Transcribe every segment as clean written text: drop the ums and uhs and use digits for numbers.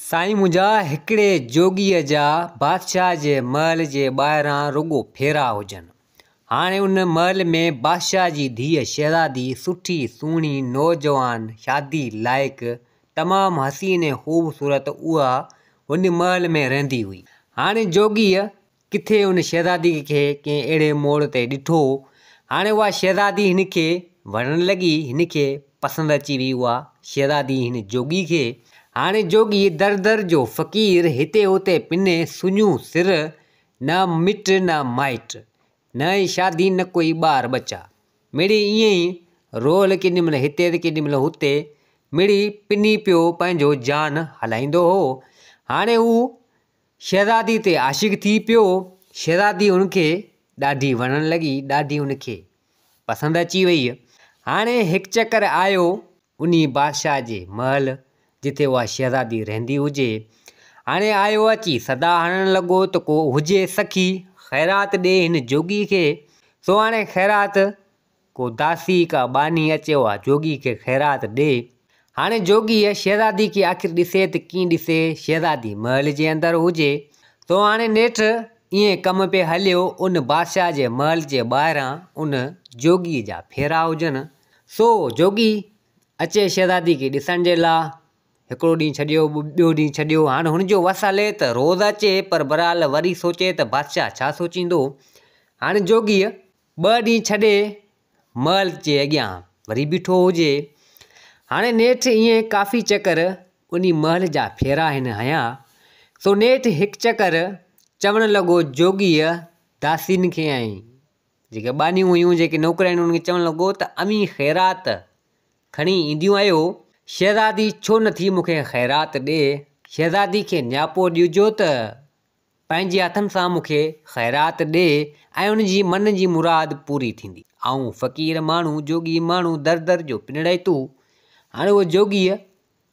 साईं मुंहिंजा हिकिड़े जोगीअ जा बादशाह जे महल जे ॿाहिरां रुॻो फेरा हुजनि। हाणे उन महल में बादशाह जी धीअ शहज़ादी सुठी सुहिणी नौजवान शादी लाइक़ु तमामु हसीन ऐं ख़ूबसूरत उहा उन महल में रहंदी हुई। हाणे जोगीअ किथे उन शहज़ादी खे कंहिं अहिड़े मोड़ ते ॾिठो। हाणे उहा शहज़ादी हिन खे वणण लॻी, हिन खे पसंदि अची वई उहा शहज़ादी हिन जोगी खे। हाणे जोगी दर दर जो फ़क़ीर हिते हुते पिने सुञूं सिर, न मिट न माइट, न ई शादी न कोई ॿार बच्चा। मिड़ी ईअं ई रोल केॾी महिल हिते त केॾी महिल हुते मिड़ी पिनी पियो पंहिंजो जान हलाईंदो हो। हाणे हू शहज़ादी ते आशिक़ थी पियो। शहज़ादी हुनखे ॾाढी वणण लॻी, ॾाढी हुनखे पसंदि अची वई। हाणे हिकु चकर आयो उन बादशाह जे महल जिथे उहा शहज़ादी रहंदी हुजे। हाणे आयो अची सदा हणण लॻो त को हुजे सखी ख़ैरात ॾे हिन जोगी खे। सो हाणे ख़ैरात को दासी का बानी अचे उहा जोगी खे ख़ैरात ॾे। हाणे जोगीअ शहज़ादी खे आख़िर ॾिसे त कीअं ॾिसे, शहज़ादी महल जे अंदरि हुजे। सो हाणे नेठि ईअं कमु पियो हलियो उन बादशाह जे महल जे ॿाहिरां उन जोगीअ जा फेरा हुजनि। सो जोगी अचे शहज़ादी खे ॾिसण जे लाइ। हिकिड़ो ॾींहुं छॾियो, ॿियो ॾींहुं छॾियो। हाणे हुनजो वस हले त रोज़ु अचे, पर बहरहाल वरी सोचे त बादशाह छा सोचींदो। हाणे जोगीअ ॿ ॾींहं छॾे महल जे अॻियां वरी बीठो हुजे। हाणे नेठि ईअं काफ़ी चकर उन महल जा फेरा हिन हयां। सो नेठि हिकु चकर चवणु लॻो जोगीअ दासीन खे ऐं जेके बानियूं हुयूं, जेके नौकराणियूं, उन्हनि खे चवणु लॻो त अमी ख़ैरात खणी ईंदियूं आहियो, शहज़ादी छो नथी मूंखे ख़ैरात ॾे। शहज़ादी खे नियापो ॾिजो त पंहिंजे हथनि सां मूंखे ख़ैरात ॾे ऐं उनजी मन जी मुराद पूरी थींदी। ऐं फ़क़ीर माण्हू, जोगी माण्हू दर दर जो पिनड़े तूं। हाणे उहो जोगीअ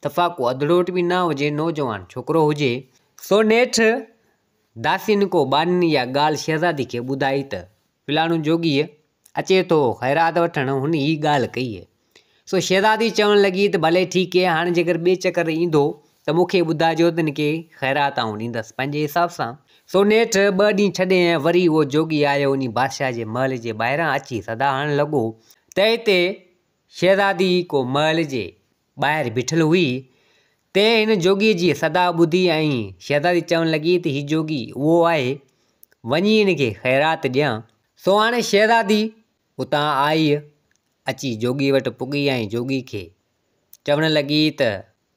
तफ़ा को अधड़ोट बि न हुजे, नौजवान छोकिरो हुजे। सो नेठि दासीन को बानी इहा ॻाल्हि शहज़ादी खे ॿुधाई त फलाणो जोगीअ अचे थो ख़ैरात वठणु, हुन ई ॻाल्हि कई आहे। सो शहज़ादी चवणु लॻी त भले ठीकु आहे, हाणे जेकर ॿिए चकर ईंदो त मूंखे ॿुधाइजो त हिनखे ख़ैरात आउं ॾींदसि पंहिंजे हिसाब सां। सो नेठि ॿ ॾींहं छॾे ऐं वरी उहो जोगी आयो उन बादशाह जे महल जे ॿाहिरां अची सदा हणणु लॻो त हिते शहज़ादी को महल जे ॿाहिरि बीठल हुई। ते हिन जोगीअ जी सदा ॿुधी ऐं शहज़ादी चवणु लॻी त हीउ जोगी उहो आहे, वञी हिनखे ख़ैरात ॾियां। सो हाणे शहज़ादी उतां आई, अची जोगी वटि पुॻी ऐं जोगी खे चवणु लॻी त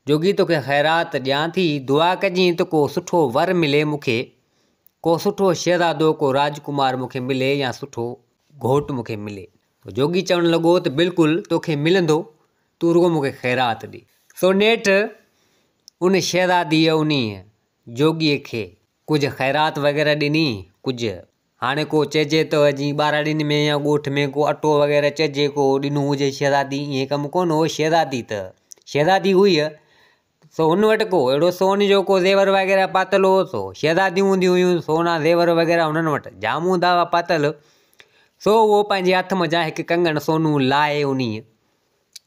जोगी तोखे ख़ैरात ॾियां थी, दुआ कजांइ त को सुठो वर मिले मूंखे, को सुठो शहज़ादो, को राजकुमार मूंखे मिले या सुठो घोटु मूंखे मिले। जोगी चवणु लॻो त बिल्कुलु तोखे मिलंदो, तूं रुॻो मूंखे ख़ैरात ॾे। सो नेठि उन शहज़ादीअ उन जोगीअ खे कुझु ख़ैरात वग़ैरह ॾिनी। कुझु हाणे को चइजे त जीअं ॿाराड़ियुनि में या ॻोठ में को अटो वग़ैरह चइजे को ॾिनो हुजे शहज़ादी, ईअं कमु कोन हो। शहज़ादी त शहज़ादी हुई। सो हुन वटि को अहिड़ो सोन जो को ज़ेवर वग़ैरह पातल हो। सो शहज़ादियूं हूंदियूं हुयूं, सोना ज़ेवर वग़ैरह हुननि वटि जाम हूंदा हुआ पातल। सो उहो पंहिंजे हथ मज़ा हिकु कंगण सोनू लाहे उन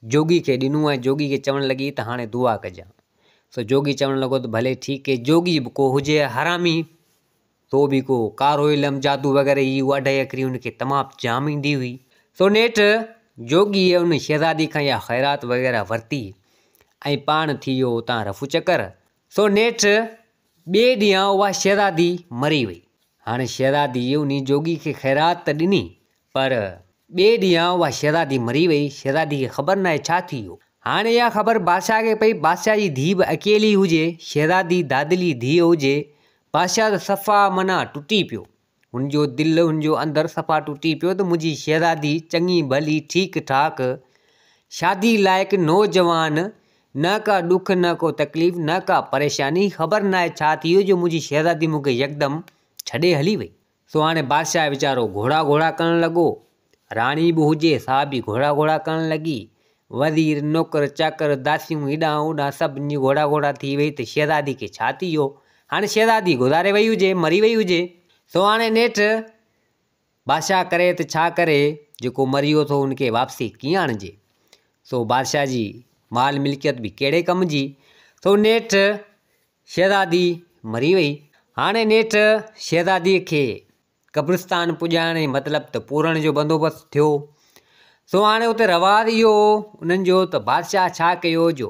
जोगी खे ॾिनो ऐं जोगी खे चवणु लॻी त हाणे दुआ कजां। सो जोगी चवणु लॻो त भले ठीकु आहे। जोगी बि को हुजे हरामी, तो बि को कारो इल्मु जादू वग़ैरह ई उहा अढाई अखरी हुनखे तमामु जाम ईंदी हुई। सो नेठि जोगीअ उन शहज़ादी खां इहा ख़ैरात वग़ैरह वरिती ऐं पाण थी वियो उतां रफ़ू चकर। सो नेठि ॿिए ॾींहुं उहा शहज़ादी मरी वई। हाणे शहज़ादी उन जोगी खे ख़ैरात त ॾिनी, पर ॿिए ॾींहुं उहा शहज़ादी मरी वई। शहज़ादी खे ख़बर न आहे छा थी वियो। हाणे इहा ख़बर बादशाह खे पई। बादशाह जी धीउ बि अकेली हुजे, शहज़ादी दादली धीउ हुजे। बादशाह त सफ़ा माना टुटी पियो, हुनजो दिलि, हुनजो अंदरि सफ़ा टुटी पियो त मुंहिंजी शहज़ादी चङी भली ठीकु ठाक शादी लाइक़ु नौजवान, न का ॾुख न को तकलीफ़ न का परेशानी, ख़बर न आहे छा थी वियो जो मुंहिंजी शहज़ादी मूंखे यकदमि छॾे हली वई। सो हाणे बादशाह वीचारो घोड़ा घोड़ा करणु लॻो। राणी बि हुजे सा बि घोड़ा घोड़ा करणु लॻी। वज़ीर नौकर चाकर दासियूं हेॾां होॾां सभिनी घोड़ा घोड़ा थी वई त शहज़ादी खे छा थी वियो। हाणे शहज़ादी गुज़ारे वई हुजे, मरी वई हुजे। सो हाणे नेठि बादशाह करे त छा करे, जेको मरी वियो थो हुनखे वापसी कीअं आणिजे। सो बादशाह जी माल मिल्कियत बि कहिड़े कम जी। सो नेठि शहज़ादी मरी वई। हाणे नेठि शहज़ादीअ खे क़ब्रिस्तान पुॼाइण जो मतिलबु त पूरण जो बंदोबस्तु थियो। सो हाणे उते रवाज़ इहो उन्हनि जो त बादशाह छा कयो जो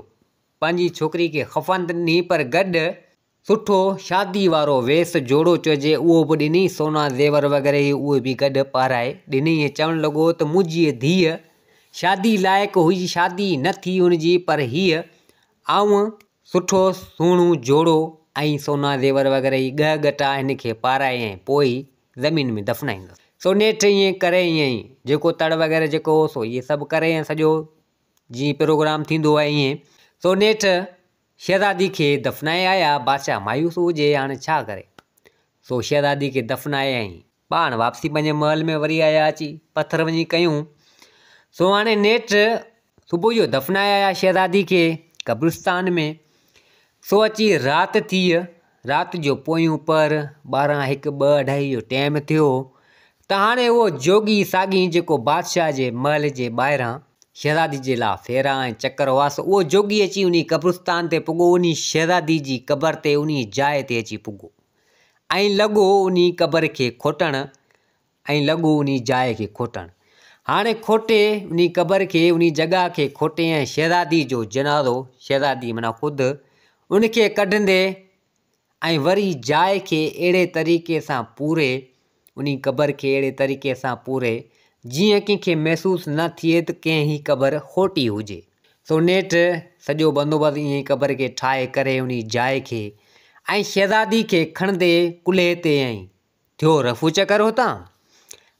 पंहिंजी छोकिरी खे ख़फ़न त ॾिनी, पर गॾु सुठो शादी वारो वेस जोड़ो चइजे उहो बि ॾिनी, सोना ज़ेवर वग़ैरह उहे बि गॾु पाराए ॾिनी। ऐं चवणु लॻो त मुंहिंजी धीअ शादी लाइक़ु हुई, शादी न थी हुनजी, पर हीअ आऊं सुठो सुहिणो जोड़ो ऐं सोना ज़ेवर वग़ैरह ॻह गटा हिन खे पाराए ऐं पोइ ज़मीन में दफ़नाईंदुसि। सो नेठि ईअं करे ईअं ई जेको तड़ वग़ैरह जेको हो सो इहे सभु करे ऐं सॼो जीअं प्रोग्राम थींदो आहे ईअं। सो नेठि शहज़ादी खे दफ़नाए आया। बादशाह मायूस हुजे हाणे छा करे। सो शहज़ादी खे दफ़नाए ऐं पाण वापसी पंहिंजे महल में वरी आया, अची पथर वञी कयूं। सो हाणे नेठि सुबुह जो दफ़नाए आया शहज़ादी खे क़ब्रिस्तान में। सो अची राति थी, राति जो पोयूं पर 12, 1, 2, 2:30 जो टाइम थियो त हाणे उहो जोगी साॻी जेको बादशाह जे महल जे ॿाहिरां शहज़ादी जे लाइ फेरा ऐं चकर हुआसि, उहो जोगी अची उन क़ब्रिस्तान ते पुॻो, उन शहज़ादी जी क़बर ते उन जाइ ते अची पुॻो ऐं लॻो उन क़बर खे खोटणु ऐं लॻो उन जाइ खे खोटणु। हाणे खोटे उन क़बर खे उन जॻह खे खोटे ऐं शहज़ादी जो जनाज़ो, शहज़ादी माना ख़ुदि उनखे कढंदे ऐं वरी जाइ खे अहिड़े तरीक़े सां पूरे, उन क़बर खे अहिड़े तरीक़े सां पूरे जीअं कंहिंखे महसूसु न थिए त कंहिं ही क़बर खोटी हुजे। सो नेठि सॼो बंदोबस्तु ईअं ई क़बर खे ठाहे करे उन जाइ खे ऐं शहज़ादी खे खणंदे कुल्हे ते ऐं थियो रफ़ू चकर हुतां।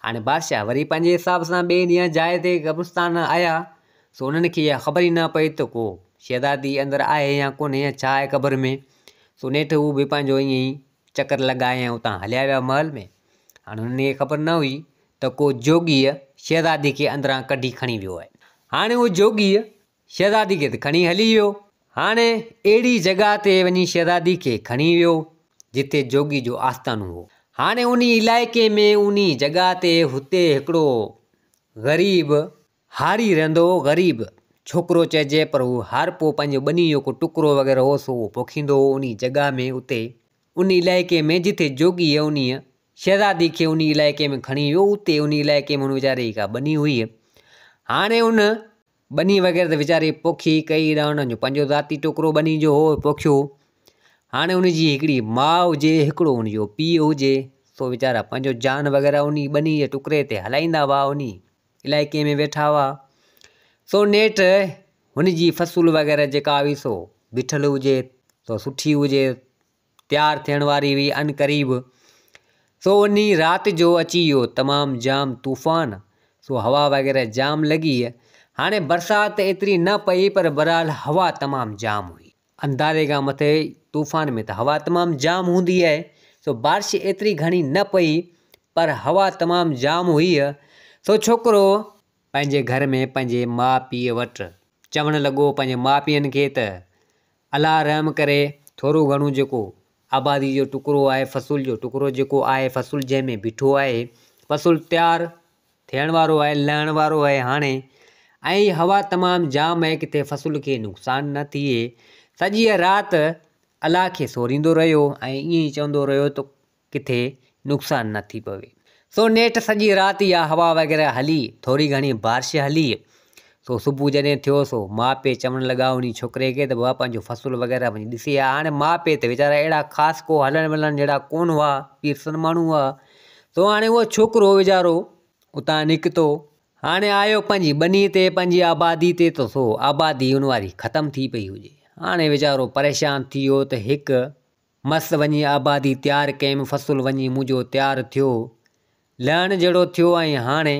हाणे बादशाह वरी पंहिंजे हिसाब सां ॿिए ॾींहुं जाइ ते क़ब्रिस्तान आया। सो उन्हनि खे इहा ख़बर ई न पई त को शहज़ादी अंदरि आहे या कोन्हे या छा आहे क़बर में। सो नेठि हू बि पंहिंजो ईअं ई चकर लॻाए ऐं उतां हलिया विया महल में। हाणे हुननि खे ख़बर न हुई त को जोगीअ शहज़ादी खे अंदरां कढी खणी वियो आहे। हाणे उहो जोगीअ शहज़ादी खे त खणी हली वियो। हाणे अहिड़ी जॻह ते वञी शहज़ादी खे खणी वियो जिते जोगी जो आस्थानु हो। हाणे उन इलाइक़े में उन जॻह ते हुते हिकिड़ो ग़रीब हारी रहंदो हो, ग़रीब छोकिरो चइजे, पर उहो हार पोइ पंहिंजो ॿनी जो को टुकड़ो वग़ैरह हो सो उहो पोखींदो हो उन जॻह में, उते उन इलाइक़े में जिथे जोगीअ उन शहज़ादी खे उन इलाइक़े में खणी वियो। उते उन इलाइक़े में उन वीचारे का ॿनी हुई। हाणे उन ॿनी वग़ैरह त वीचारे पोखी कई उन्हनि जो पंहिंजो ज़ाती टुकड़ो ॿनी जो हो पोखियो। हाणे उनजी हिकिड़ी माउ हुजे, हिकिड़ो उनजो पीउ हुजे। सो वीचारा पंहिंजो जान वग़ैरह उन ॿनी जे टुकड़े ते हलाईंदा हुआ, उन इलाइक़े में वेठा हुआ। सो नेठि हुनजी फ़सुलु वग़ैरह जेका हुई सो बीठल हुजे, सो सुठी हुजे, तयारु थियण वारी हुई अन क़रीब। सो उन राति जो अची वियो तमामु जाम तूफ़ान। सो हवा वग़ैरह जाम लॻी। हाणे बरसाति एतिरी न पई, पर बहरहाल हवा तमामु जाम हुई। अंधारे खां मथे तूफ़ान में त हवा तमामु जाम हूंदी आहे। सो बारिश एतिरी घणी न पई, पर हवा तमामु जाम हुई। सो छोकिरो पंहिंजे घर में पंहिंजे माउ पीउ वटि चवणु लॻो पंहिंजे माउ पीउनि खे त अल्लाह रहम करे थोरो घणो जेको आबादी जो टुकड़ो आहे, फ़सुल जो टुकड़ो जेको आहे, फ़सुल जंहिंमें बीठो आहे, फ़सुल तयारु थियण वारो आहे, लहण वारो आहे हाणे, ऐं हवा तमामु जाम आहे, किथे फ़सुल खे नुक़सानु न थिए। सॼी राति अलाह खे सोरींदो रहियो ऐं ईअं ई चवंदो रहियो त किथे नुक़सानु न थी पवे। सो नेठि सॼी राति इहा हवा वग़ैरह हली, थोरी घणी बारिश हली। सो सुबुह जॾहिं थियो सो माउ पीउ चवणु लॻा उन छोकिरे खे त बाबा पंहिंजो फ़सुल वग़ैरह वञी ॾिसी आ। हाणे माउ पीउ त वीचारा अहिड़ा ख़ासि को हलण वलण जहिड़ा कोन हुआ, पीरसन माण्हू हुआ। सो हाणे उहो छोकिरो वीचारो उतां निकितो, हाणे आयो पंहिंजी ॿनी ते, पंहिंजी आबादी ते, त सो आबादी उन वारी ख़तमु थी पई हुजे। हाणे वीचारो परेशान थी वियो त हिकु मस्तु वञी आबादी तयारु कयमि, फ़सुलु वञी मुंहिंजो तयारु थियो, लहण जहिड़ो थियो, ऐं हाणे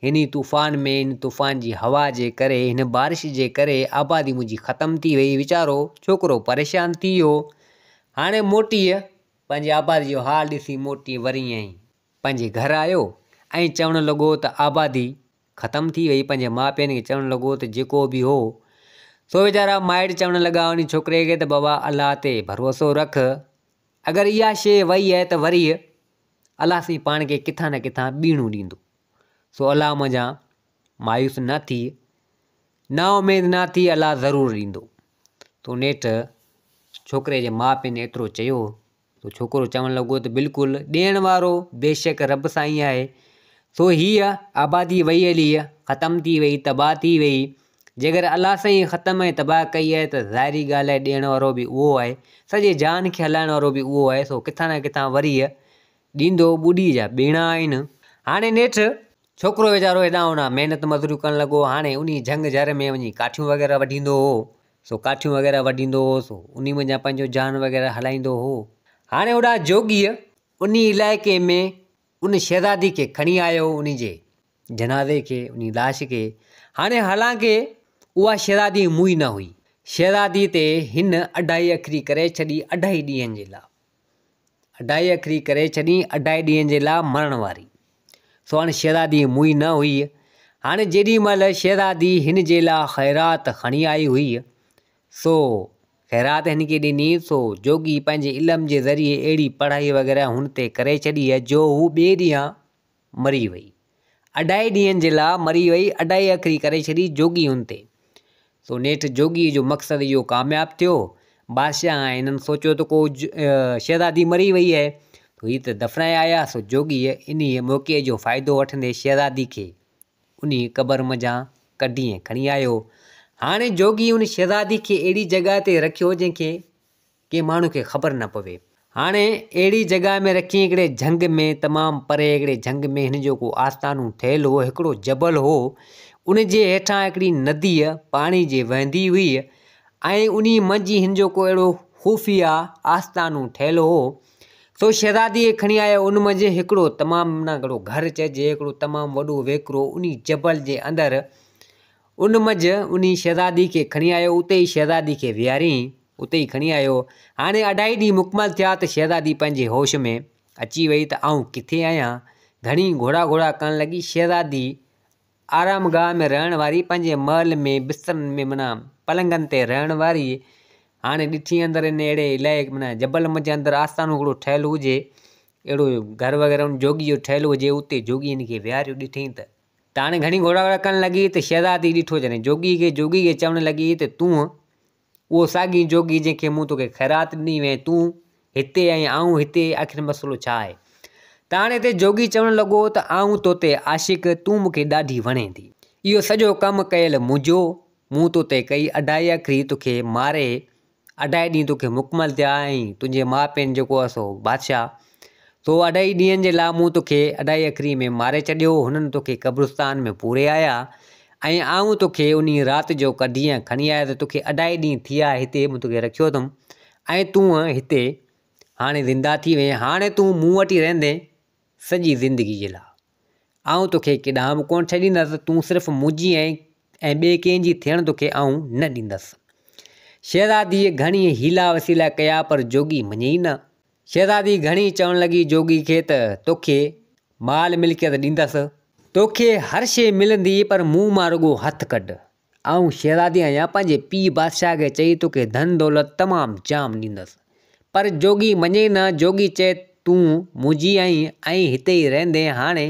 हिन तूफ़ान में, हिन तूफ़ान जी हवा जे करे, हिन बारिश जे करे आबादी मुंहिंजी ख़तमु थी वई। वीचारो छोकिरो परेशान थी वियो। हाणे मोटी पंहिंजी आबादी जो हाल ॾिसी मोटी वरी ऐं पंहिंजे घर आयो ऐं चवणु लॻो त आबादी ख़तमु थी वई। पंहिंजे माउ पीउनि खे चवणु लॻो त जेको बि हो सो वीचारा माइट चवणु लॻा उन छोकिरे खे त बाबा अलाह ते भरोसो रख, अगरि इहा शइ वई आहे त वरी अलाह साईं पाण खे किथां न किथां ॿीणो ॾींदो। सो अलाह मुंहिंजा मायूस न थी, ना उमेद न थी, अलाह ज़रूरु ॾींदो। तो नेठि छोकिरे जे माउ पीउ ने एतिरो चयो तो छोकिरो चवणु लॻो त बिल्कुलु ॾियण वारो बेशक रब साईं आहे। सो हीअ आबादी वई हली ख़तमु थी वई, तबाह थी वई। जेकर अलाह साईं ख़तमु ऐं तबाह कई आहे त ज़ाहिरी ॻाल्हि आहे ॾियण वारो बि उहो आहे, सॼे जान खे हलाइण वारो बि उहो आहे। सो किथां न किथां वरी ॾींदो ॿुड़ी जा ॿीणा आहिनि। हाणे नेठि छोकिरो वीचारो हेॾां होॾां महिनत मज़ूरी करणु लॻो। हाणे उन झंग झर में वञी काठियूं वग़ैरह वढींदो हो। सो काठियूं वग़ैरह वढींदो हो, सो उन में पंहिंजो जान वग़ैरह हलाईंदो हो। हाणे होॾां जोगीअ उन इलाइक़े में उन शहज़ादी खे खणी आयो, उन जे जनाज़े खे, उन लाश खे। हाणे हालांकि उहा शहज़ादी मुई न हुई। शहज़ादी ते हिन अढाई अखरी करे छॾी 2 ॾींहंनि जे लाइ, 2 अखरी करे छॾी 2 ॾींहंनि जे लाइ मरण वारी। सो हाणे शहज़ादी मुई न हुई। हाणे जेॾी महिल शहज़ादी हिन जे लाइ ख़ैरात खणी आई हुई, सो ख़ैरात हिन खे ॾिनी। सो जोगी पंहिंजे इल्म जे ज़रिए अहिड़ी पढ़ाई वग़ैरह हुन ते करे छॾी आहे जो हू ॿिए ॾींहुं मरी वई। 2 ॾींहंनि जे लाइ मरी वई, 2 अखरी करे छॾी जोगी हुन ते। सो नेठि जोगी जो मक़सदु इहो कामयाबु थियो। बादशाह हिननि सोचियो त को शहज़ादी मरी वई आहे, तो हीअ त दफ़नाए आया। सो जोगी इन मौक़े जो फ़ाइदो वठंदे शहज़ादी खे उन क़बर मज़ा कढी ऐं खणी आयो। हाणे जोगी उन शहज़ादी खे अहिड़ी जॻह ते रखियो जंहिंखे कंहिं माण्हू खे ख़बर न पवे। हाणे अहिड़ी जॻह में रखी हिकिड़े झंग में, तमामु परे हिकिड़े झंग में। हिन जो को आस्थानू ठहियलु हो, हिकिड़ो जबल हो। उन जे हेठां हिकिड़ी नदी पाणी जे वहंदी हुई ऐं उन मंझि हिन जो को अहिड़ो ख़ुफ़िया आस्थानू ठहियलु हो। सो शहज़ादी खणी आयो। उन मंझि हिकिड़ो तमामु न हिकिड़ो घर चइजे, हिकिड़ो तमामु वॾो वेकिरो उन जबल जे अंदरि। उन मंझि उन शहज़ादी खे खणी आयो, उते ई शहज़ादी खे विहारियईं, उते ई खणी आयो। हाणे 2.5 ॾींहं मुकमल थिया त शहज़ादी पंहिंजे होश में अची वई त आऊं किथे आहियां। घणी घोड़ा घोड़ा करणु लॻी। शहज़ादी आरामगाह में रहण वारी, पंहिंजे महल में बिस्तरनि में माना पलंगनि ते रहण वारी, हाणे ॾिठी अंदरि इन अहिड़े इलाइक़े माना जबल मंझि अंदरि आस्थानो हिकिड़ो ठहियलु हुजे, अहिड़ो घर वग़ैरह उन जोगी जो ठहियलु हुजे, उते जोगी हिन खे विहारियो ॾिठईं त हाणे घणी घोड़ा घोड़ा करणु लॻी। त शहज़ादी ॾिठो जॾहिं जोगी खे चवणु लॻी त तूं उहो साॻी जोगी जंहिंखे मूं तोखे ख़ैरात ॾिनी वई, तूं हिते ऐं आऊं हिते, आख़िर मसइलो छा आहे? त हाणे हिते जोगी चवणु लॻो त आऊं तोते आशिक़, तूं मूंखे ॾाढी वणे थी। इहो सॼो कमु कयलु मुंहिंजो, मूं तोते कई 2 अखरी तोखे मारे, 2 ॾींहं तोखे मुकमल थिया ऐं तुंहिंजे माउ पीउ जेको आहे सो बादशाह। सो 2 ॾींहंनि जे लाइ मूं तोखे 2 अखरी में मारे छॾियो। हुननि तोखे क़ब्रिस्तान में पूरे आया ऐं आऊं तोखे उन राति जो कढी ऐं खणी आया त तोखे 2 ॾींहं थी विया हिते मूं तोखे रखियो अथमि ऐं तूं हिते हाणे ज़िंदा थी वई। हाणे तूं मूं वटि ई रहंदे सॼी ज़िंदगी जे लाइ। आऊं तोखे केॾांहुं बि कोन छॾींदसि, तूं सिर्फ़ु मुंहिंजी ऐं ॿिए कंहिंजी थियण तोखे आऊं न ॾींदसि। शहज़ादीअ घणी हीला वसीला कया पर जोगी मञई न। शहज़ादी घणी चवणु लॻी जोगी खे त तोखे माल मिल्कियत ॾींदसि, तोखे हर शइ मिलंदी, पर मूं मां रुॻो हथु कढ। आऊं शहज़ादी आहियां, पंहिंजे पीउ बादशाह खे चई तोखे धन दौलत तमामु जाम ॾींदसि, पर जोगी मञे न। जोगी चए तूं मुंहिंजी आहीं ऐं हिते ई रहंदे हाणे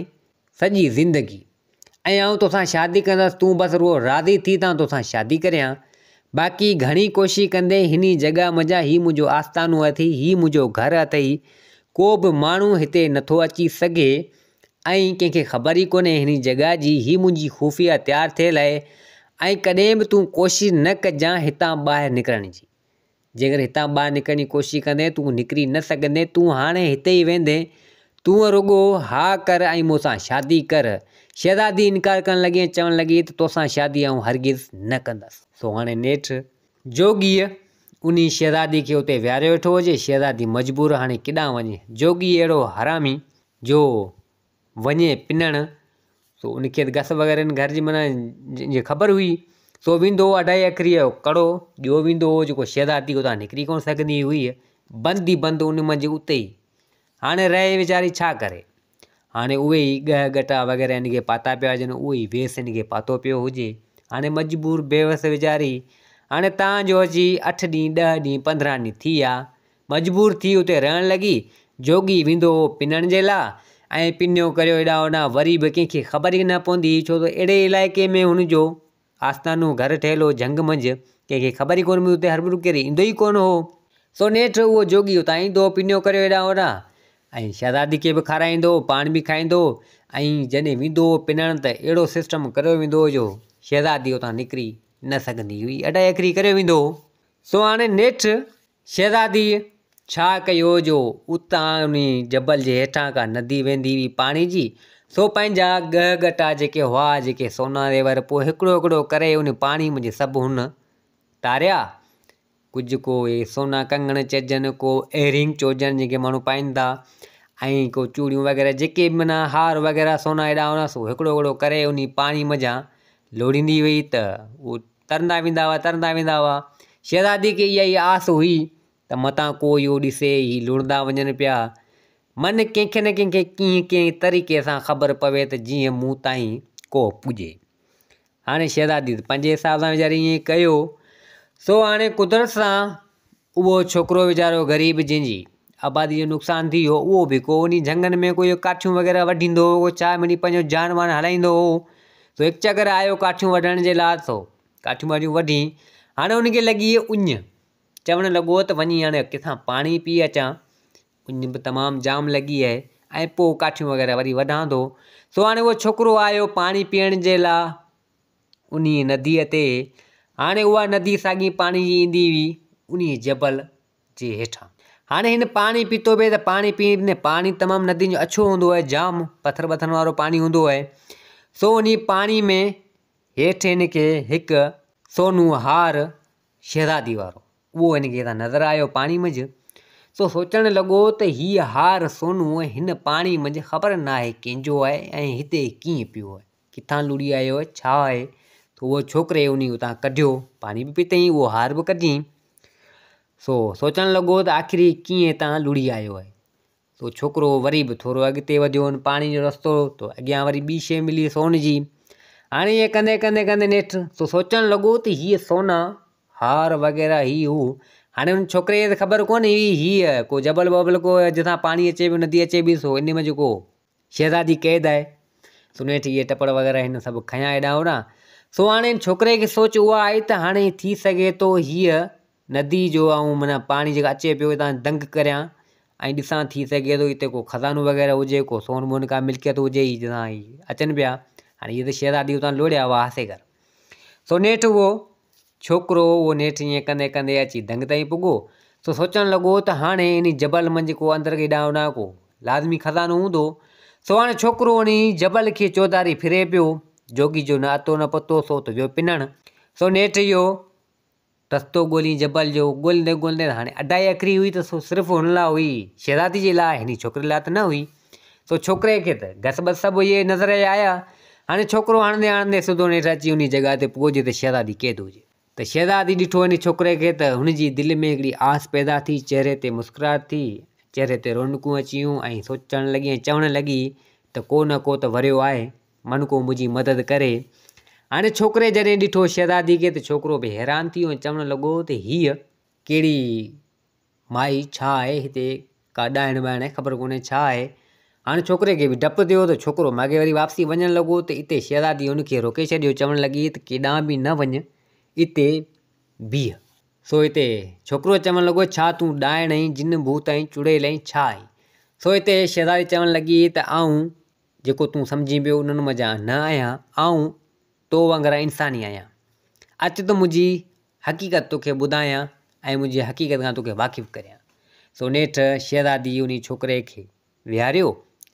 सॼी ज़िंदगी, ऐं आऊं तोसां शादी कंदसि, तूं बसि रुॻो राज़ी थी तां तोसां शादी करियां। बाक़ी घणी कोशिशि कंदे हिन जॻह मज़ा, हीउ मुंहिंजो आस्थानो अथई, हीउ मुंहिंजो घरु अथई, को बि माण्हू हिते नथो अची सघे ऐं कंहिंखे ख़बर ई कोन्हे हिन जॻह जी। हीउ मुंहिंजी ख़ुफ़िया तयारु थियल आहे ऐं कॾहिं बि तूं कोशिशि न कजांइ हितां ॿाहिरि निकिरण जी। जेकर हितां ॿाहिरि निकिरण जी कोशिशि कंदे तूं निकिरी न सघंदे। तूं हाणे हिते ई वेंदे, तूं रुॻो हा कर ऐं मूंसां शादी कर। शहज़ादी इनकार करणु लॻी, चवणु लॻी त तोसां शादी आऊं हरगिज़ न कंदसि। सो हाणे नेठि जोगीअ उन शहज़ादी खे उते विहारे वेठो हुजे। शहज़ादी मजबूर हाणे केॾांहुं वञे। जोगी अहिड़ो हरामी जो वञे पिनणु, सो उनखे घस वग़ैरह घर जी माना जंहिंजी ख़बर हुई, सो वेंदो 2 अखरीअ जो कड़ो ॾियो वेंदो हो, जेको शहज़ादी उतां निकिरी कोन सघंदी हुई, बंदि ई बंदि उन मंझि उते ई। हाणे रहे वीचारी छा करे। हाणे उहे ई ॻह गटा वग़ैरह इनखे पाता पिया हुजनि, उहो ई वेस इनखे पातो पियो हुजे। हाणे मजबूर बेवस वीचारी। हाणे तव्हांजो अची 8 ॾींहं 10 ॾींहं 15 ॾींहं थी विया, मजबूर थी उते रहणु लॻी। जोगी वेंदो हो पिनण जे लाइ ऐं पिनियो करियो हेॾां होॾां, वरी बि कंहिंखे ख़बर ई न पवंदी, छो त अहिड़े इलाइक़े में हुनजो आस्थानो घरु ठहियलु हो झंग मंझि, कंहिंखे ख़बर ई कोन पई, उते हर केरु ईंदो ई कोन हो। सो नेठि उहो जोगी उतां ईंदो पिनियो करे हेॾां होॾां ऐं शहज़ादी खे बि खाराईंदो, पाण बि खाईंदो ऐं जॾहिं वेंदो पिनण त अहिड़ो सिस्टम करियो वेंदो जो शहज़ादी उतां निकिरी न सघंदी हुई, अडायखरी करे वेंदो। सो हाणे नेठि शहज़ादी छा कयो जो उतां उन जबल जे हेठां का नदी वेंदी हुई पाणी जी। सो पंहिंजा गटा जेके हुआ जेके सोना जेवर पोइ हिकिड़ो हिकिड़ो करे उन पाणी में सभु हुन तारिया। कुझु को इहे सोना कंगण चइजनि, को एयरिंग चइजनि जेके माण्हू पाइनि था, ऐं को चूड़ियूं वग़ैरह जेके माना हार वग़ैरह सोना हेॾा होॾा सो हिकिड़ो हिकिड़ो करे उन पाणी मज़ा लोड़ींदी हुई त उहो तरंदा वेंदा हुआ। शहज़ादी खे इहा ई आस हुई त मतां को इहो ॾिसे ही लुणंदा वञनि पिया। मन कंहिंखे न कंहिंखे कंहिं तरीक़े सां ख़बर पवे त जीअं मूं ताईं को पुॼे। हाणे शहज़ादी पंहिंजे हिसाब सां वीचारी ईअं कयो। सो हाणे कुदरत सां उहो छोकिरो वीचारो ग़रीब जंहिंजी आबादी जो नुक़सानु थी वियो, उहो बि को उन झंगनि में कोई काठियूं वग़ैरह वढींदो हो, को छा मिनी पंहिंजो जान वान हलाईंदो हो। सो हिकु चकर आयो काठियूं वढण जे लाइ, सो काठियूं वाठियूं वढी हाणे उनखे लॻी उञ, चवणु लॻो त वञी हाणे किथां पाणी पी अचां, उञ बि तमामु जाम लॻी आहे ऐं पोइ काठियूं वग़ैरह वरी वढां थो। सो हाणे उहो छोकिरो आयो पाणी पीअण जे लाइ उन नदीअ ते। हाणे उहा नदी साॻी पाणी जी ईंदी हुई उन जबल जे हेठां। हाणे हिन पाणी पीतो पिए त पाणी पीअंदे पाणी तमामु नदियुनि जो अछो हूंदो आहे, जाम पथर वथर वारो पाणी हूंदो आहे। सो उन पाणी में हेठि हिनखे हिकु सोनू हार शहज़ादी वारो उहो हिनखे नज़र आयो पाणी मंझि। सो सोचणु लॻो त हीअ हार सोनू हिन पाणी मंझि ख़बर न आहे कंहिंजो आहे ऐं हिते कीअं पियो आहे, किथां लुड़ी आयो आहे, छा आहे। त उहो छोकिरे उन उतां कढियो, पाणी बि पीतई, उहो हार बि कढियईं। सो सोचणु लॻो त आख़िर कीअं हितां लुड़ी आयो आहे। सो छोकिरो वरी बि थोरो अॻिते वधियो हुन पाणी जो रस्तो, तो अॻियां वरी ॿी शइ मिली सोन जी। हाणे ईअं कंदे कंदे कंदे नेठि सो सोचणु लॻो त हीअ सोना हार वग़ैरह ही हू। हाणे हुन छोकिरे खे त ख़बर कोन्हे हीअ को जबल वबल को जितां पाणी अचे पियो, नदी अचे पई, सो इन में जेको शहज़ादी क़ैद आहे। सो नेठि इहे टपड़ वग़ैरह हिन सभु खयां हेॾां होॾां। सो हाणे छोकिरे खे सोच उहा आई त हाणे थी सघे थो हीअ नदी जो ऐं माना पाणी जेका अचे पियो हितां दंग करियां ऐं ॾिसां थी सघे थो हिते को खज़ानो वग़ैरह हुजे, को सोन वोन का मिल्कियत हुजे ही जितां ही अचनि पिया। हाणे हीअ त शहज़ादी उतां लोड़िया हुआ हासे कर। सो नेठि उहो छोकिरो उहो नेठि ईअं कंदे कंदे अची दंग ताईं पुॻो। सो सोचणु लॻो त हाणे इन जबल मंझि को अंदरि हेॾां होॾां को लाज़मी खज़ानो हूंदो। सो हाणे छोकिरो उन जबल खे चौधारी फिरे पियो, जोगी जो न अतो न पतो, सो त वियो पिनण। सो नेठि इहो रस्तो ॻोल्ही जबल जो, ॻोल्हींदे ॻोल्हींदे हाणे अढाई अखरी हुई त सो सिर्फ़ु हुन लाइ हुई, शहज़ादी जे लाइ, हिन छोकिरे लाइ त न हुई। सो छोकिरे खे त घस बस सभु इहे नज़र आया। हाणे छोकिरो हणंदे हणंदे सिधो नेठि अची उन जॻह ते पहुचे त शहज़ादी क़ैद हुजे। त शहज़ादी ॾिठो हिन छोकिरे खे त हुनजी दिलि में हिकिड़ी आस पैदा थी, चहिरे ते मुस्कुराहट थी, चहिरे ते रौनकूं अची वियूं ऐं सोचणु लॻी ऐं चवणु लॻी त को न को त वरियो आहे, मन को मुंहिंजी मदद करे। हाणे छोकिरे जॾहिं ॾिठो शहज़ादी खे त छोकिरो बि हैरान थी वियो ऐं चवणु लॻो त हीअ कहिड़ी माई, छा आहे हिते, का ॾाइण वाइण ख़बर कोन्हे छा आहे। हाणे छोकिरे खे बि डपु थियो त छोकिरो माॻे वरी वापसी वञणु लॻो त हिते शहज़ादी हुनखे रोके छॾियो, चवणु लॻी त केॾांहुं बि न वञ, हिते बीह। सो हिते छोकिरो चवणु लॻो छा तूं ॾाइण आहीं, जिन भूत आहीं, चुड़ैल आहीं, छा आहीं। सो हिते शहज़ादी चवणु लॻी त आऊं जेको तूं सम्झी पियो उन्हनि मज़ा न आहियां, आऊं तो वांगुरु इंसानी आहियां। अचु त मुंहिंजी हक़ीक़त तोखे ॿुधायां ऐं मुंहिंजी हक़ीक़त खां तोखे वाक़िफ़ु करियां। सो नेठि शहज़ादी उन छोकिरे खे विहारियो।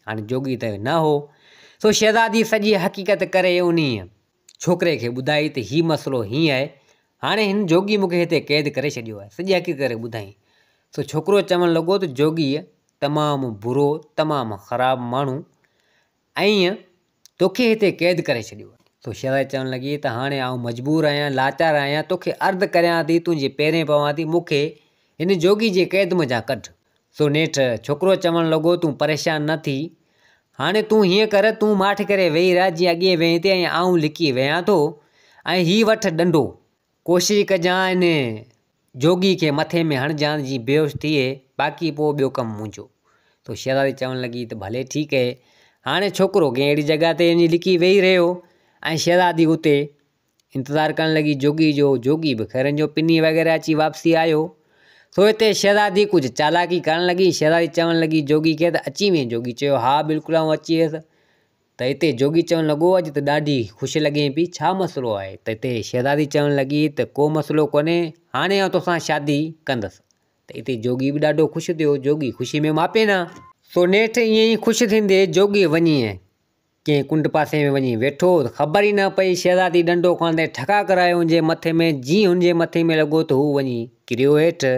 हाणे जोगी त न हो। सो शहज़ादी सॼी हक़ीक़त करे उन छोकिरे खे ॿुधाई त हीउ मसइलो हीअं आहे, हाणे हिन जोगी मूंखे हिते क़ैद करे छॾियो आहे, सॼी हक़ीक़त करे ॿुधाई। सो छोकिरो चवणु लॻो त जोगीअ तमामु बुरो, तमामु ख़राबु माण्हू ऐं तोखे हिते क़ैद करे छॾियो आहे। सो शहज़ादी चवणु लॻी त हाणे आउं मजबूर आहियां, लाचार आहियां, तोखे अर्ज़ु करियां थी, तुंहिंजे पेरें पवां थी, मूंखे हिन जोगी जे क़ैद मञा कढ। सो नेठि छोकिरो चवणु लॻो तूं परेशान न थी, हाणे तूं हीअं कर, तूं माठि करे वेही रह जीअं अॻे वेहीं थी ऐं आउं लिकी वेहां थो, ऐं हीउ वठि डंडो, कोशिशि कजां इन जोगी खे मथे में हणजां जीअं बेहोश थिए, बाक़ी पोइ ॿियो कमु मुंहिंजो। तो शहज़ादी चवणु लॻी त भले ठीकु आहे। हाणे छोकिरो कंहिं अहिड़ी जॻह ते वञी लिकी वेही रहियो ऐं शहज़ादी उते इंतज़ारु करणु लॻी जोगी जो। जोगी बि ख़ैरनि जो पिनी वग़ैरह अची वापसी आयो। सो हिते शहज़ादी कुझु चालाकी करणु लॻी। शहज़ादी चवणु लॻी जोगी खे त अची वञे। जोगी चयो हा बिल्कुलु आउं अची वियुसि। त हिते जोगी चवणु लॻो अॼु त ॾाढी ख़ुशि लॻे पई, छा मसइलो आहे? त हिते शहज़ादी चवणु लॻी त को मसइलो कोन्हे, हाणे आउं तोसां शादी कंदसि। त हिते जोगी बि ॾाढो ख़ुशि थियो। जोगी ख़ुशी में मापे न। सो नेठि ईअं ई ख़ुशि थींदे जोगी वञी कंहिं कुंड पासे में वञी वेठो त ख़बर ई न पई शहज़ादी डंडो खणंदे ठका करायो हुनजे मथे में। जीअं हुनजे मथे में लॻो त हू वञी किरियो हेठि।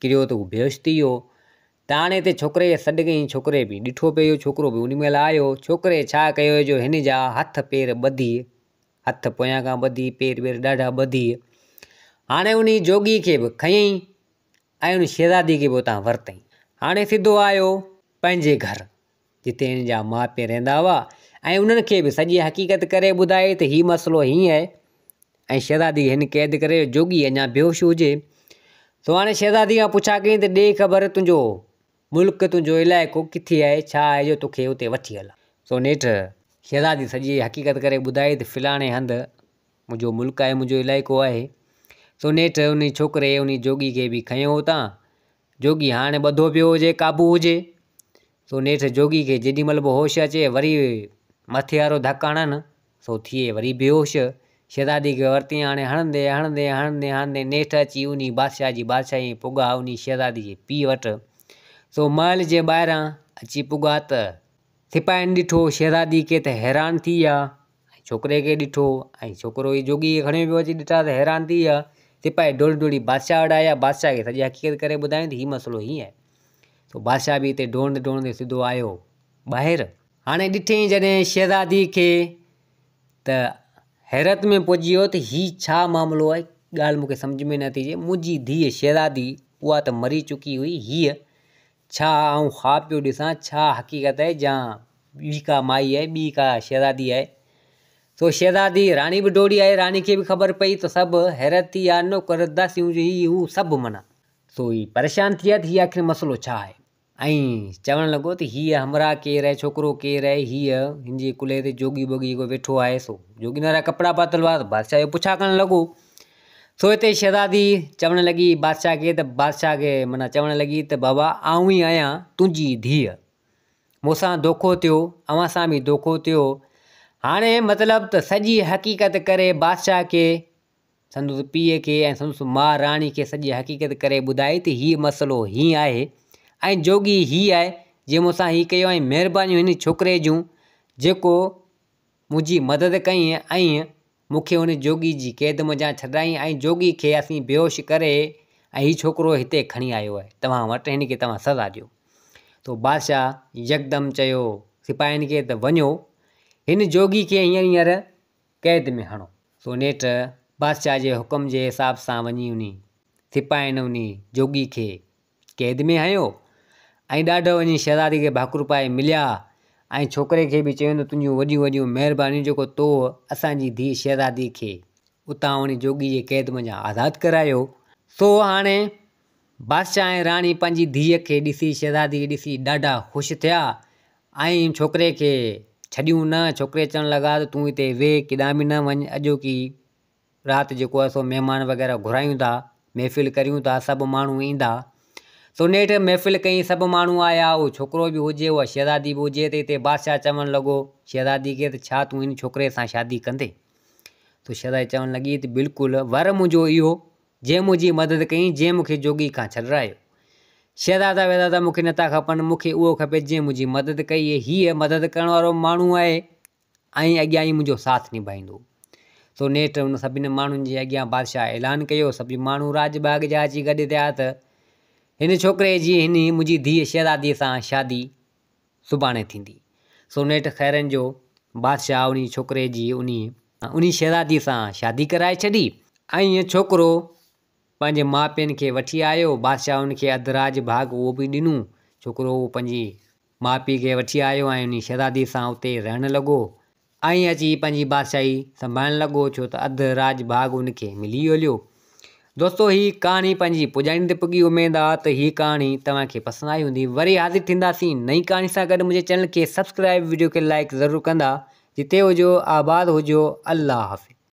किरियो त हू बेहोश थी वियो। त हाणे हिते छोकिरे खे सॾु कयईं। छोकिरे बि ॾिठो पियो। छोकिरो बि उन महिल आयो। छोकिरे छा कयो जो हिन जा हथ पेर ॿधी, हथ पोयां खां ॿधी, पेर वेर ॾाढा ॿधी। हाणे उन जोगी खे बि खयईं ऐं उन शहज़ादी खे बि उतां वरितईं। हाणे सिधो आयो पंहिंजे घर जिते हिन जा माउ पीउ रहंदा हुआ ऐं उन्हनि खे बि सॼी हक़ीक़त करे ॿुधाई त हीउ मसइलो हीअं आहे। ऐं शहज़ादी हिन क़ैद करे जोगी अञा बेहोश हुजे। सो हाणे शहज़ादी खां पुछा कयईं त ॾे ख़बर तुंहिंजो मुल्क, तुंहिंजो इलाइक़ो किथे आहे, छा आहे जो तोखे उते वठी हलां। सो नेठि शहज़ादी सॼी हक़ीक़त करे ॿुधाई त फ़लाणे हंधि मुंहिंजो मुल्क आहे, मुंहिंजो इलाइक़ो आहे। सो नेठि उन छोकिरे उन जोगी खे बि खयो हुतां। जोगी हाणे ॿधो पियो हुजे, क़ाबू हुजे। सो नेठि जोगी खे जेॾी महिल बि होश अचे वरी मथे वारो धकु हणनि, सो थिए वरी बेहोश। शहज़ादी खे वरिती। हाणे हणंदे हणंदे हणंदे हणंदे नेठि अची उन बादशाह जी बादशाही पुॻा उन शहज़ादी जे पीउ वटि। सो महल जे ॿाहिरां अची पुॻा त सिपाहियुनि ॾिठो शहज़ादी खे त हैरान थी विया। छोकिरे खे ॾिठो ऐं छोकिरो ई जोगी खे खणी पियो अची ॾिठा त हैरान थी विया। सिपाही डोड़ी डोड़ी बादशाह वटि आया। बादशाह खे सॼी हक़ीक़त करे ॿुधाईं त हीउ मसइलो हीअं आहे। सो बादशाह बि हिते डोड़ंदे डोड़ंदे सिधो आयो ॿाहिरि। हाणे ॾिठईं जॾहिं शहज़ादी खे त हैरत में पइजी वियो त हीउ छा मामिलो आहे, ॻाल्हि मूंखे सम्झ में नथी अचे। मुंहिंजी धीअ शहज़ादी उहा त मरी चुकी हुई, हीअ छा आउं ख़्वाबु पियो ॾिसां, छा हक़ीक़त आहे, या ॿी का माई आहे, ॿी का शहज़ादी आहे। सो शहज़ादी राणी बि डोड़ी आई। राणी खे बि ख़बर पई त सभु हैरत थी विया। नौकर दासियूं हीअ हू सभु माना। सो ही परेशान थी विया त हीअ आख़िर मसइलो छा आहे। ऐं चवणु लॻो त हीअ हमरा केरु आहे, छोकिरो केरु आहे, हीअ हिन जे कुल्हे ते जोगी बोगी को वेठो आहे। सो जोगी वारा कपिड़ा पातल हुआ त बादशाह जो पुछा करणु लॻो। सो हिते शहज़ादी चवणु लॻी बादशाह खे त बादशाह खे माना चवणु लॻी त बाबा आउं ई आहियां तुंहिंजी धीअ, मूंसां धोखो थियो, अव्हां सां बि धोखो थियो। हाणे मतिलबु त सॼी हक़ीक़त करे बादशाह खे, संदुसि पीउ खे ऐं संदुसि माउ राणी खे सॼी हक़ीक़त करे ॿुधाई त हीउ मसइलो हीअं आहे ऐं जोगी हीअ आहे जे मूंसां हीअ कयो ऐं महिरबानियूं हिन छोकिरे जूं जेको मुंहिंजी मदद कई ऐं मूंखे हुन जोगी जी क़ैद मञा छॾाई ऐं जोगी खे असीं बेहोश करे ऐं हीउ छोकिरो हिते खणी आयो आहे तव्हां वटि, हिन खे तव्हां सज़ा ॾियो। तो बादशाह यकदमि चयो सिपाहियुनि खे त वञो हिन जोगी खे हींअर क़ैद में हणो। सो नेठि बादशाह जे हुकुम जे हिसाब सां वञी उन सिपाहियुनि उन जोगी खे क़ैद में हयो ऐं ॾाढो वञी शहज़ादी खे भाकुर पाए मिलिया ऐं छोकिरे खे बि चयो त तुंहिंजियूं वॾियूं वॾियूं महिरबानियूं जेको तो असांजी धीउ शहज़ादी खे उतां उन जोगी जे क़ैद में आज़ादु करायो। सो हाणे बादशाह ऐं राणी पंहिंजी धीअ खे ॾिसी, शहज़ादी खे ॾिसी ॾाढा ख़ुशि थिया ऐं छोकिरे खे छॾियूं न। छोकिरे चवणु लॻा त तूं हिते वेह, केॾांहुं बि न वञ, अॼोकी राति जेको आहे सो महिमान वग़ैरह घुरायूं था, महफ़िल करियूं था, सभु माण्हू ईंदा। सो नेठि महफ़िल कई, सभु माण्हू आया, उहो छोकिरो बि हुजे, उहा शहज़ादी बि हुजे। त हिते बादशाह चवणु लॻो शहज़ादी खे त छा तूं हिन छोकिरे सां शादी कंदे? तो शहज़ादी चवणु लॻी त बिल्कुलु, वर मुंहिंजो इहो जंहिं मुंहिंजी मदद कई, जंहिं मूंखे जोगी खां छॾायो। शहज़ादा वहज़ादा मूंखे नथा खपनि, मूंखे उहो खपे जंहिं मुंहिंजी मदद कई। हीअ मदद करण वारो माण्हू आहे ऐं अॻियां ई मुंहिंजो साथ निभाईंदो। सो नेठि उन सभिनी माण्हुनि जे अॻियां बादशाह ऐलान कयो। सभई माण्हू राजबाग जा अची गॾु थिया त हिन छोकिरे जी, हिन मुंहिंजी धीअ शहज़ादीअ सां शादी सुभाणे थींदी। सो नेठि ख़ैरनि जो बादशाह उन छोकिरे जी उन शहज़ादीअ सां शादी कराए छॾी ऐं हीअ छोकिरो पंहिंजे माउ पीउनि खे वठी आयो। बादशाह उनखे अधु राज भाग उहो बि ॾिनूं। छोकिरो पंहिंजी माउ पीउ खे वठी आयो ऐं उन शहज़ादीअ सां उते रहणु लॻो ऐं अची पंहिंजी बादशाही संभालणु लॻो, छो त अधु राज भाग उनखे मिली हलियो। दोस्तो हीअ कहाणी पंहिंजी पुॼाइण ते पुॼी। उमेद आहे त हीअ कहाणी तव्हांखे पसंदि आई हूंदी। वरी हाज़िर थींदासीं नई कहाणी सां गॾु। मुंहिंजे चैनल खे सब्सक्राइब, वीडियो खे लाइक ज़रूरु कंदा। जिते हुजो आबाद हुजो। अल्लाह हाफ़िज़।